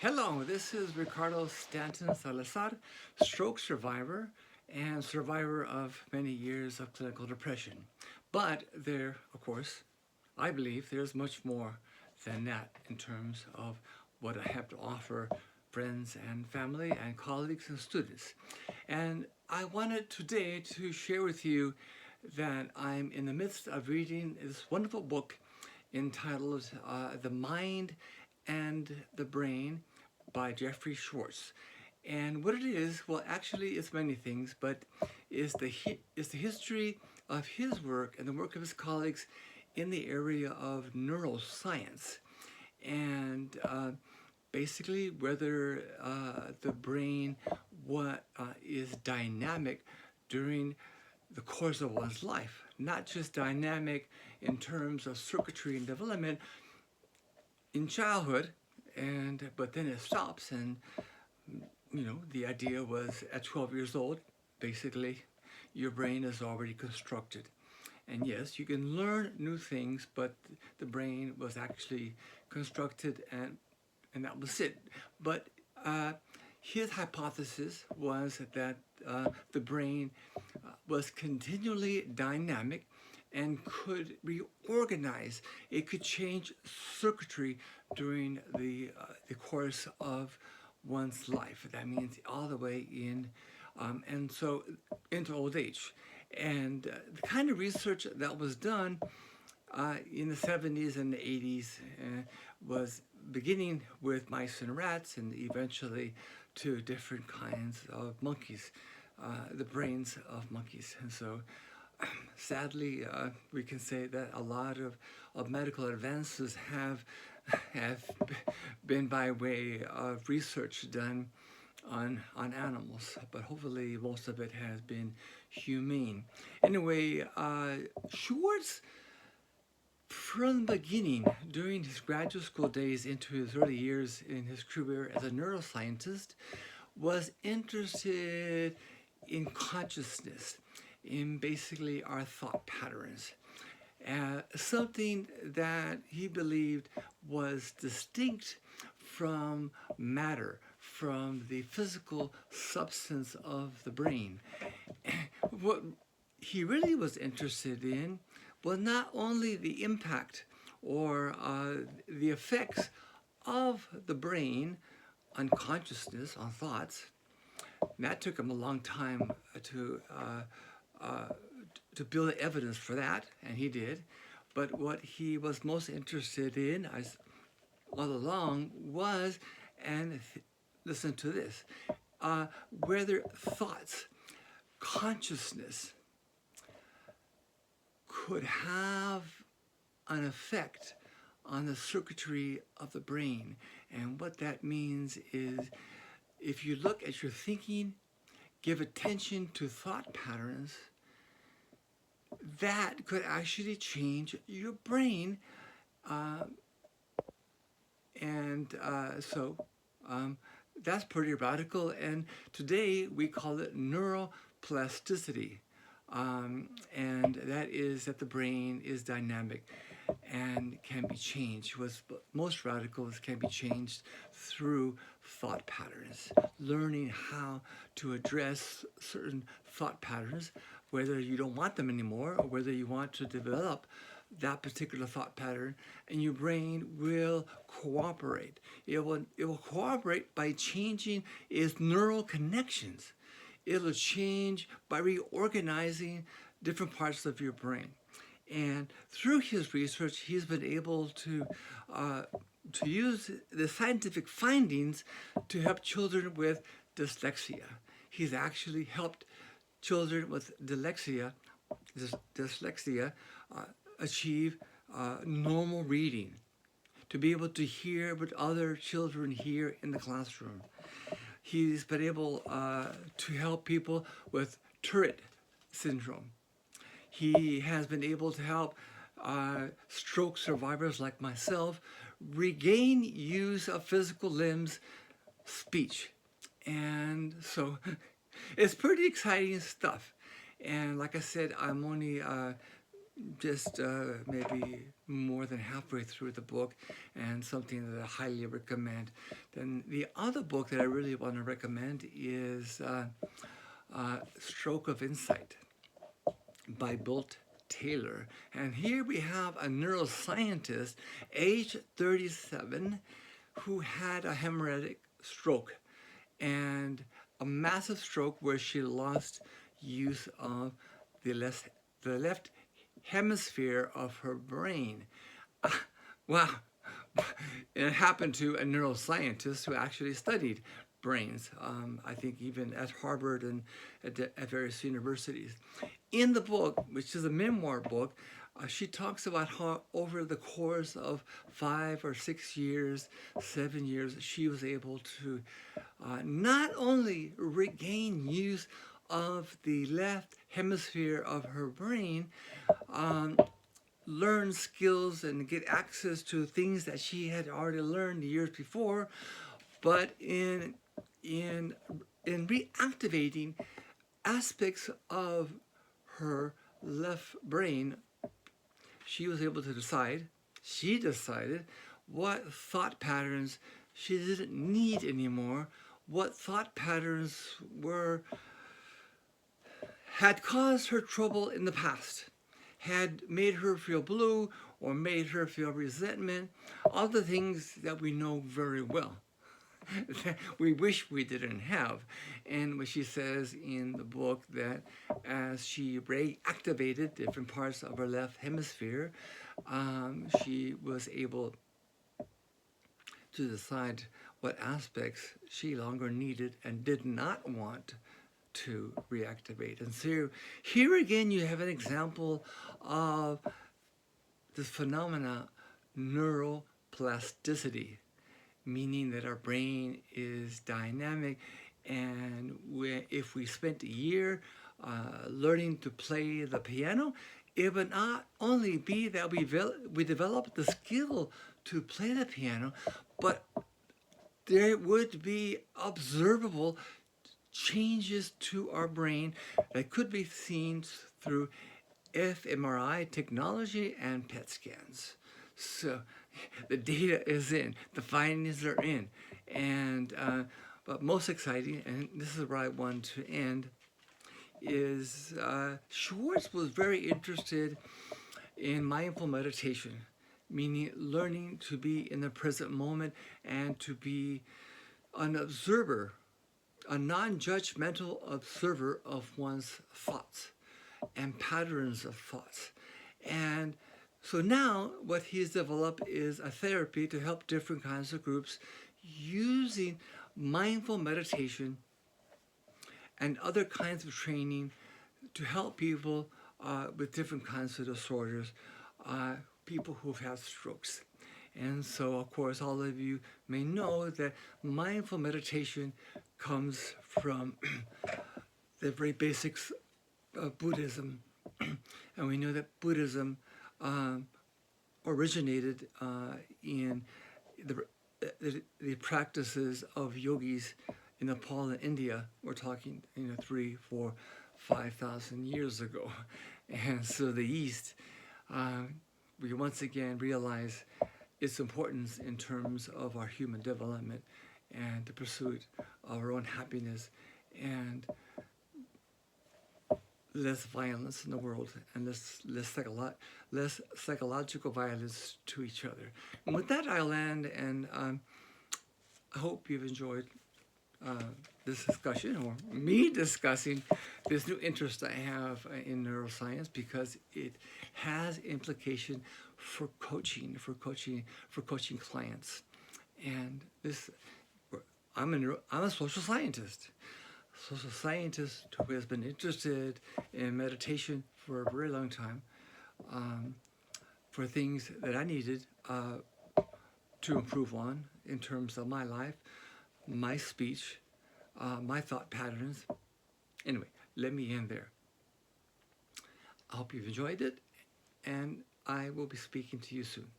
Hello, this is Ricardo Stanton-Salazar, stroke survivor and survivor of many years of clinical depression. But there, of course, I believe there's much more than that in terms of what I have to offer friends and family and colleagues and students. And I wanted today to share with you that I'm in the midst of reading this wonderful book entitled The Mind and the Brain by Jeffrey Schwartz. And what it is, well, actually, it's many things, but is the history of his work and the work of his colleagues in the area of neuroscience, and basically whether the brain is dynamic during the course of one's life, not just dynamic in terms of circuitry and development in childhood, but then it stops. And the idea was at 12 years old, basically, your brain is already constructed. And yes, you can learn new things, but the brain was actually constructed, and that was it. But his hypothesis was that the brain was continually dynamic and could reorganize. It could change circuitry during the course of one's life. That means all the way in, and so into old age. And the kind of research that was done in the 70s and the 80s was beginning with mice and rats, and eventually to different kinds of monkeys, the brains of monkeys. And so sadly, we can say that a lot of medical advances have been by way of research done on animals, but hopefully most of it has been humane. Anyway, Schwartz, from the beginning, during his graduate school days into his early years in his career as a neuroscientist, was interested in consciousness, in basically our thought patterns. Something that he believed was distinct from matter, from the physical substance of the brain. What he really was interested in was not only the impact or the effects of the brain on consciousness, on thoughts. And that took him a long time to build evidence for that, and he did. But what he was most interested in all along was, and listen to this, whether thoughts, consciousness, could have an effect on the circuitry of the brain. And what that means is, if you look at your thinking, give attention to thought patterns, that could actually change your brain. So that's pretty radical. And today we call it neuroplasticity. And that is that the brain is dynamic and can be changed. What's most radical is can be changed through thought patterns, learning how to address certain thought patterns, whether you don't want them anymore or whether you want to develop that particular thought pattern, and your brain will cooperate. It will cooperate by changing its neural connections. It'll change by reorganizing different parts of your brain. And through his research, he's been able to use the scientific findings to help children with dyslexia. He's actually helped children with dyslexia achieve normal reading, to be able to hear what other children hear in the classroom. He's been able to help people with Tourette syndrome. He has been able to help stroke survivors like myself regain use of physical limbs, speech. And so it's pretty exciting stuff. And like I said, I'm only just maybe more than halfway through the book, and something that I highly recommend. Then the other book that I really want to recommend is Stroke of Insight by Bolte Taylor. And here we have a neuroscientist, age 37, who had a hemorrhagic stroke, and a massive stroke where she lost use of the left hemisphere of her brain. Wow. It happened to a neuroscientist who actually studied brains, I think even at Harvard and at various universities. In the book, which is a memoir book, she talks about how over the course of 5 or 6 years, 7 years, she was able to not only regain use of the left hemisphere of her brain, learn skills and get access to things that she had already learned years before, but in reactivating aspects of her left brain, she was able to she decided what thought patterns she didn't need anymore, what thought patterns had caused her trouble in the past, had made her feel blue or made her feel resentment, all the things that we know very well. We wish we didn't have. And what she says in the book, that as she reactivated different parts of her left hemisphere, she was able to decide what aspects she longer needed and did not want to reactivate. And so here again you have an example of this phenomena, neuroplasticity, meaning that our brain is dynamic, and if we spent a year learning to play the piano, it would not only be that we develop the skill to play the piano, but there would be observable changes to our brain that could be seen through fMRI technology and PET scans. So the data is in, the findings are in, and but most exciting, and this is where I want to end, is Schwartz was very interested in mindful meditation, meaning learning to be in the present moment and to be an observer, a non-judgmental observer of one's thoughts and patterns of thoughts. And so now what he's developed is a therapy to help different kinds of groups using mindful meditation and other kinds of training to help people with different kinds of disorders, people who've had strokes. And so, of course, all of you may know that mindful meditation comes from the very basics of Buddhism. And we know that Buddhism originated in the practices of yogis in Nepal and India. We're talking, 3, 4, 5,000 years ago. And so the East, we once again realize its importance in terms of our human development and the pursuit of our own happiness and less violence in the world and less psychological violence to each other. And with that, I'll end, and I hope you've enjoyed this discussion, or me discussing this new interest I have in neuroscience, because it has implication for coaching clients. And this, I'm a social scientist who has been interested in meditation for a very long time, for things that I needed to improve on in terms of my life, my speech, my thought patterns. Anyway, let me end there. I hope you've enjoyed it, and I will be speaking to you soon.